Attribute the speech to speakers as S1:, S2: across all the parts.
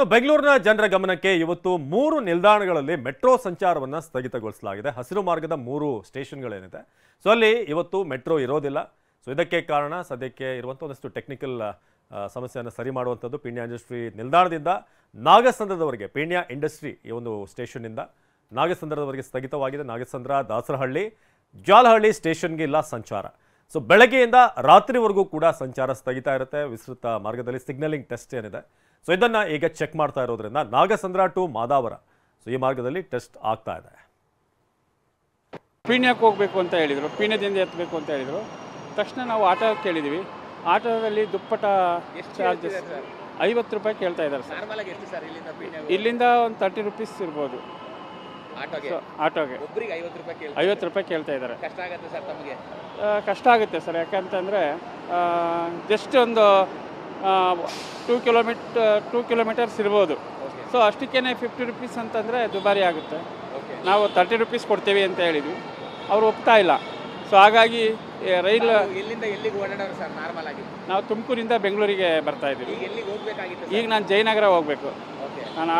S1: ಇನ್ನು ಬೆಂಗಳೂರಿನ ಜನರ ಗಮನಕ್ಕೆ ಇವತ್ತು 3 ನಿಲ್ದಾಣಗಳಲ್ಲಿ ಮೆಟ್ರೋ ಸಂಚಾರವನ್ನು ಸ್ಥಗಿತಗೊಳಿಸಲಾಗಿದೆ. ಹಸಿರು ಮಾರ್ಗದ 3 ಸ್ಟೇಷನ್ಗಳೇನಿದೆ, ಸೊ ಅಲ್ಲಿ ಇವತ್ತು ಮೆಟ್ರೋ ಇರೋದಿಲ್ಲ. ಸೊ ಇದಕ್ಕೆ ಕಾರಣ ಸದ್ಯಕ್ಕೆ ಇರುವಂಥ ಒಂದಷ್ಟು ಟೆಕ್ನಿಕಲ್ ಸಮಸ್ಯೆಯನ್ನು ಸರಿ ಮಾಡುವಂಥದ್ದು. ಪೀಣ್ಯ ಇಂಡಸ್ಟ್ರಿ ನಿಲ್ದಾಣದಿಂದ ನಾಗಸಂದ್ರದವರೆಗೆ, ಪೀಣ್ಯ ಇಂಡಸ್ಟ್ರಿ ಈ ಒಂದು ಸ್ಟೇಷನ್ನಿಂದ ನಾಗಸಂದ್ರದವರೆಗೆ ಸ್ಥಗಿತವಾಗಿದೆ. ನಾಗಸಂದ್ರ, ದಾಸರಹಳ್ಳಿ, ಜಾಲಹಳ್ಳಿ ಸ್ಟೇಷನ್ಗೆ ಇಲ್ಲ ಸಂಚಾರ. ಸೊ ಬೆಳಗ್ಗೆಯಿಂದ ರಾತ್ರಿವರೆಗೂ ಕೂಡ ಸಂಚಾರ ಸ್ಥಗಿತ ಇರುತ್ತೆ. ವಿಸ್ತೃತ ಮಾರ್ಗದಲ್ಲಿ ಸಿಗ್ನಲಿಂಗ್ ಟೆಸ್ಟ್ ಏನಿದೆ, ಸೊ ಇದನ್ನು ಈಗ ಚೆಕ್ ಮಾಡ್ತಾ ಇರೋದ್ರಿಂದ ನಾಗಸಂದ್ರ ಟು ಮಾದಾವರ, ಸೊ ಈ ಮಾರ್ಗದಲ್ಲಿ ಟೆಸ್ಟ್ ಆಗ್ತಾ ಇದೆ.
S2: ಪೀಣ್ಯಕ್ಕೆ ಹೋಗಬೇಕು ಅಂತ ಹೇಳಿದರು, ಪೀಣ್ಯದಿಂದ ಎತ್ತಬೇಕು ಅಂತ ಹೇಳಿದರು. ತಕ್ಷಣ ನಾವು ಆಟೋ ಕೇಳಿದ್ದೀವಿ. ಆಟೋದಲ್ಲಿ ದುಪ್ಪಟ ಚಾರ್ಜಸ್ 50 ರೂಪಾಯಿ ಕೇಳ್ತಾ ಇದ್ದಾರೆ ಸರ್. ಇಲ್ಲಿಂದ ಒಂದು 30 ರೂಪೀಸ್ ಇರ್ಬೋದು ಆಟೋಗೆ. 50 ರೂಪಾಯಿ ಕೇಳ್ತಾ ಇದ್ದಾರೆ. ಕಷ್ಟ ಆಗುತ್ತೆ ಸರ್, ಯಾಕಂತಂದರೆ ಜಸ್ಟ್ ಒಂದು 2 ಕಿಲೋಮೀಟರ್ಸ್ ಇರ್ಬೋದು. ಸೊ ಅಷ್ಟಕ್ಕೇ 50 ರೂಪೀಸ್ ಅಂತಂದರೆ ದುಬಾರಿ ಆಗುತ್ತೆ. ನಾವು 30 ರೂಪೀಸ್ ಕೊಡ್ತೀವಿ ಅಂತ ಹೇಳಿದ್ವಿ, ಅವರು ಒಪ್ತಾ ಇಲ್ಲ. ಸೊ ಹಾಗಾಗಿ ರೈಲ್
S3: ಎಲ್ಲಿಂದ ಎಲ್ಲಿಗೆ ಓಡಾಡೋರು ಸರ್ ನಾರ್ಮಲ್ ಆಗಿ?
S2: ನಾವು ತುಮಕೂರಿಂದ ಬೆಂಗಳೂರಿಗೆ ಬರ್ತಾ ಇದ್ದೀವಿ. ಈಗ ನಾನು ಜಯನಗರ ಹೋಗಬೇಕು. ನಾನು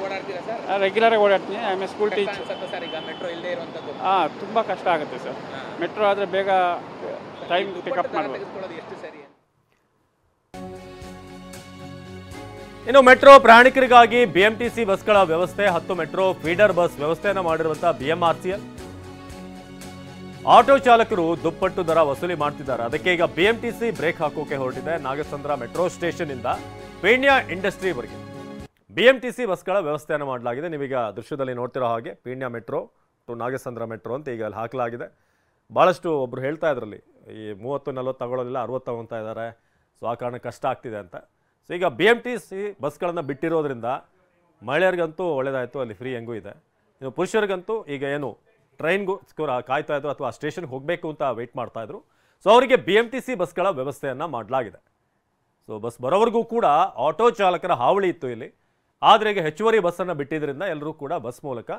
S3: ಓಡಾಡ್ತೀರಾ ಸರ್?
S2: ರೆಗ್ಯುಲರಾಗಿ ಓಡಾಡ್ತೀನಿ. ಆಮೇಲೆ ಸ್ಕೂಲ್ ಟೀಚರ್
S3: ಸರ್. ಈಗ ಮೆಟ್ರೋ ಇಲ್ಲದೆ ಇರುವಂಥದ್ದು
S2: ತುಂಬ ಕಷ್ಟ ಆಗುತ್ತೆ ಸರ್. ಮೆಟ್ರೋ ಆದರೆ ಬೇಗ ಟೈಮ್ ಪಿಕಪ್ ಮಾಡ್ಬೋದು.
S3: ಎಷ್ಟು ಸರಿ?
S1: ಇನ್ನು ಮೆಟ್ರೋ ಪ್ರಯಾಣಿಕರಿಗಾಗಿ ಬಿಎಂಟಿಸಿ ಬಸ್ಗಳ ವ್ಯವಸ್ಥೆ, 10 ಮೆಟ್ರೋ ಫೀಡರ್ ಬಸ್ ವ್ಯವಸ್ಥೆಯನ್ನು ಮಾಡಿರುವಂತಹ ಬಿಎಂಆರ್ಸಿಎಲ್ ಆಟೋ ಚಾಲಕರು ದುಪ್ಪಟ್ಟು ದರ ವಸೂಲಿ ಮಾಡ್ತಿದ್ದಾರೆ. ಅದಕ್ಕೆ ಈಗ ಬಿಎಂಟಿಸಿ ಬ್ರೇಕ್ ಹಾಕೋಕೆ ಹೊರಟಿದೆ. ನಾಗಸಂದ್ರ ಮೆಟ್ರೋ ಸ್ಟೇಷನ್ ಇಂದ ಪೀಣ್ಯ ಇಂಡಸ್ಟ್ರಿವರೆಗೆ ಬಿಎಂಟಿಸಿ ಬಸ್ಗಳ ವ್ಯವಸ್ಥೆಯನ್ನು ಮಾಡಲಾಗಿದೆ. ನೀವೀಗ ದೃಶ್ಯದಲ್ಲಿ ನೋಡ್ತಿರೋ ಹಾಗೆ Peenya metro to Nagasandra metro ಅಂತ ಈಗ ಅಲ್ಲಿ ಹಾಕಲಾಗಿದೆ. ಭಾಳಷ್ಟು ಒಬ್ರು ಹೇಳ್ತಾ ಇದ್ರಲ್ಲಿ ಈ 30-40 ತಗೊಳ್ಳೋದಿಲ್ಲ, 60 ತಗೊಳ್ತಾ ಇದ್ದಾರೆ. ಸೊ ಆ ಕಾರಣ ಕಷ್ಟ ಆಗ್ತಿದೆ ಅಂತ. ಸೊ ಈಗ ಬಿಎಂಟಿಸಿ ಬಸ್ಗಳನ್ನು ಬಿಟ್ಟಿರೋದ್ರಿಂದ ಮಹಿಳೆಯರಿಗಂತೂ ಒಳ್ಳೆಯದಾಯಿತು, ಅಲ್ಲಿ ಫ್ರೀ ಹೆಂಗೂ ಇದೆ. ಇನ್ನು ಪುರುಷರಿಗಂತೂ ಈಗ ಏನು ಟ್ರೈನ್ಗೋಸ್ಕರ ಕಾಯ್ತಾ ಇದ್ರು ಅಥವಾ ಸ್ಟೇಷನ್ಗೆ ಹೋಗಬೇಕು ಅಂತ ವೆಯ್ಟ್ ಮಾಡ್ತಾ ಇದ್ರು, ಸೊ ಅವರಿಗೆ ಬಿಎಂಟಿಸಿ ಬಸ್ಗಳ ವ್ಯವಸ್ಥೆಯನ್ನು ಮಾಡಲಾಗಿದೆ. ಸೊ ಬಸ್ ಬರೋವರೆಗೂ ಕೂಡ ಆಟೋ ಚಾಲಕರ ಹಾವಳಿ ಇತ್ತು ಇಲ್ಲಿ. ಆದರೆ ಈಗ ಹೆಚ್ಚುವರಿ ಬಸ್ಸನ್ನು ಬಿಟ್ಟಿದ್ದರಿಂದ ಎಲ್ಲರೂ ಕೂಡ ಬಸ್ ಮೂಲಕ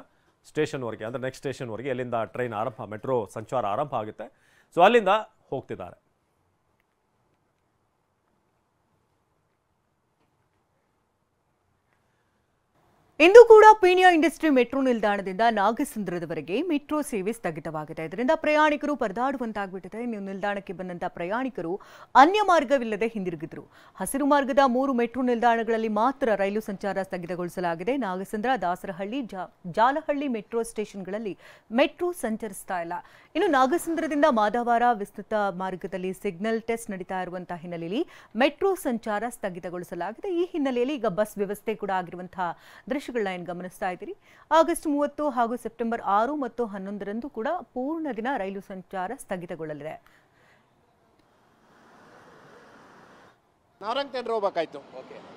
S1: ಸ್ಟೇಷನ್ವರೆಗೆ, ಅಂದರೆ ನೆಕ್ಸ್ಟ್ ಸ್ಟೇಷನ್ವರೆಗೆ ಎಲ್ಲಿಂದ ಟ್ರೈನ್ ಆರಂಭ, ಮೆಟ್ರೋ ಸಂಚಾರ ಆರಂಭ ಆಗುತ್ತೆ, ಸೊ ಅಲ್ಲಿಂದ ಹೋಗ್ತಿದ್ದಾರೆ.
S4: ಇಂದು ಕೂಡ ಪೀಣ್ಯ ಇಂಡಸ್ಟ್ರಿ ಮೆಟ್ರೋ ನಿಲ್ದಾಣದಿಂದ ನಾಗಸಂದ್ರದವರೆಗೆ ಮೆಟ್ರೋ ಸೇವೆ ಸ್ಥಗಿತವಾಗಿದೆ. ಇದರಿಂದ ಪ್ರಯಾಣಿಕರು ಪರದಾಡುವಂತಾಗ್ಬಿಟ್ಟಿದೆ. ನೀವು ನಿಲ್ದಾಣಕ್ಕೆ ಬಂದಂತಹ ಪ್ರಯಾಣಿಕರು ಅನ್ಯ ಮಾರ್ಗವಿಲ್ಲದೆ ಹಿಂದಿರುಗಿದ್ರು. ಹಸಿರು ಮಾರ್ಗದ 3 ಮೆಟ್ರೋ ನಿಲ್ದಾಣಗಳಲ್ಲಿ ಮಾತ್ರ ರೈಲು ಸಂಚಾರ ಸ್ಥಗಿತಗೊಳಿಸಲಾಗಿದೆ. ನಾಗಸಂದ್ರ, ದಾಸರಹಳ್ಳಿ, ಜಾಲಹಳ್ಳಿ ಮೆಟ್ರೋ ಸ್ಟೇಷನ್ಗಳಲ್ಲಿ ಮೆಟ್ರೋ ಸಂಚರಿಸ್ತಾ ಇಲ್ಲ. ಇನ್ನು ನಾಗಸಂದ್ರದಿಂದ ಮಾದಾವರ ವಿಸ್ತೃತ ಮಾರ್ಗದಲ್ಲಿ ಸಿಗ್ನಲ್ ಟೆಸ್ಟ್ ನಡೀತಾ ಇರುವಂತಹ ಹಿನ್ನೆಲೆಯಲ್ಲಿ ಮೆಟ್ರೋ ಸಂಚಾರ ಸ್ಥಗಿತಗೊಳಿಸಲಾಗಿದೆ. ಈ ಹಿನ್ನೆಲೆಯಲ್ಲಿ ಈಗ ಬಸ್ ವ್ಯವಸ್ಥೆ ಕೂಡ ಆಗಿರುವಂತಹ ದೃಶ್ಯಗಳನ್ನ ಏನು ಗಮನಿಸ್ತಾ ಇದ್ದೀರಿ. ಆಗಸ್ಟ್ 30 ಹಾಗೂ ಸೆಪ್ಟೆಂಬರ್ 6 ಮತ್ತು 11ರಂದು ಕೂಡ ಪೂರ್ಣ ದಿನ ರೈಲು ಸಂಚಾರ ಸ್ಥಗಿತಗೊಳ್ಳಲಿದೆ.
S5: ನಾರಂಗ್ ಥಿಯೇಟರ್ ಹೋಗ್ಬೇಕಾಯ್ತು.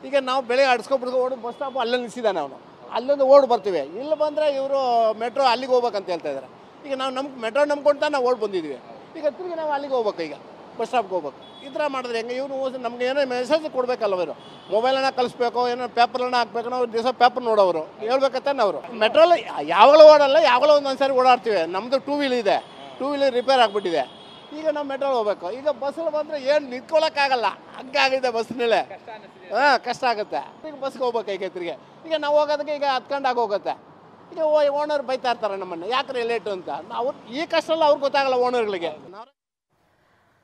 S5: ಈಗ ನಾವು ಬೆಳೆ ಆಡಿಸ್ಕೊಬಿಡ್ದು ಓಡು ಬಸ್ ಸ್ಟಾಪ್ ಅಲ್ಲೇ ನಿಲ್ಸಿದ್ದಾನೆ ಅವನು, ಅಲ್ಲೊಂದು ಓಡ್ ಬರ್ತೀವಿ. ಇಲ್ಲಿ ಬಂದರೆ ಇವರು ಮೆಟ್ರೋ ಅಲ್ಲಿಗೆ ಹೋಗ್ಬೇಕಂತ ಹೇಳ್ತಾ ಇದ್ದಾರೆ. ಈಗ ನಾವು ಮೆಟ್ರೋ ನಂಬ್ಕೊಂತ ನಾವು ಓಡ್ ಬಂದಿದ್ವಿ. ಈಗ ತಿರುಗಿ ನಾವು ಅಲ್ಲಿಗೆ ಹೋಗ್ಬೇಕು, ಈಗ ಬಸ್ ಸ್ಟಾಪ್ಗೆ ಹೋಗ್ಬೇಕು. ಈ ಥರ ಮಾಡಿದ್ರೆ ಹೆಂಗೆ? ಇವರು ನಮ್ಗೆ ಏನೋ ಮೆಸೇಜ್ ಕೊಡಬೇಕಲ್ಲ, ಅವರು ಮೊಬೈಲನ್ನ ಕಳಿಸ್ಬೇಕು, ಏನೋ ಪೇಪರ್ನ ಹಾಕ್ಬೇಕು. ನಾವು ದಿವಸ ಪೇಪರ್ ನೋಡೋರು ಹೇಳ್ಬೇಕತ್ತಾನೆ. ಅವರು ಮೆಟ್ರೋಲ್ಲಿ ಯಾವಾಗಲೂ ಓಡಲ್ಲ, ಯಾವಾಗಲೂ ಒಂದೊಂದು ಸಾರಿ ಓಡಾಡ್ತೀವಿ. ನಮ್ಮದು 2 ವೀಲ್ ಇದೆ, 2 ವೀಲರ್ ರಿಪೇರ್ ಆಗಿಬಿಟ್ಟಿದೆ. ಈಗ ನಾವು ಮೆಟ್ರೋ ಹೋಗ್ಬೇಕು. ಈಗ ಬಸ್ಸಲ್ಲಿ ಬಂದರೆ ಏನು ನಿಂತ್ಕೊಳ್ಳೋಕ್ಕಾಗಲ್ಲ, ಹಂಗೆ ಆಗಿದೆ ಬಸ್ನಲ್ಲಿ. ಕಷ್ಟ ಆಗುತ್ತೆ. ಈಗ ಬಸ್ಗೆ ಹೋಗ್ಬೇಕು ಈಗ ತಿರುಗಿ. ಈಗ ನಾವು ಹೋಗೋದಕ್ಕೆ ಈಗ 10 ಗಂಟೆ ಆಗೋಗುತ್ತೆ. ಈಗ ಓನರ್ ಬೈತಾ ಇರ್ತಾರೆ ನಮ್ಮನ್ನು, ಯಾಕ್ರೆ ಲೇಟು ಅಂತ. ನಾವು ಈ ಕಷ್ಟ ಎಲ್ಲ ಅವ್ರಿಗೆ ಗೊತ್ತಾಗಲ್ಲ ಓನರ್ಗಳಿಗೆ.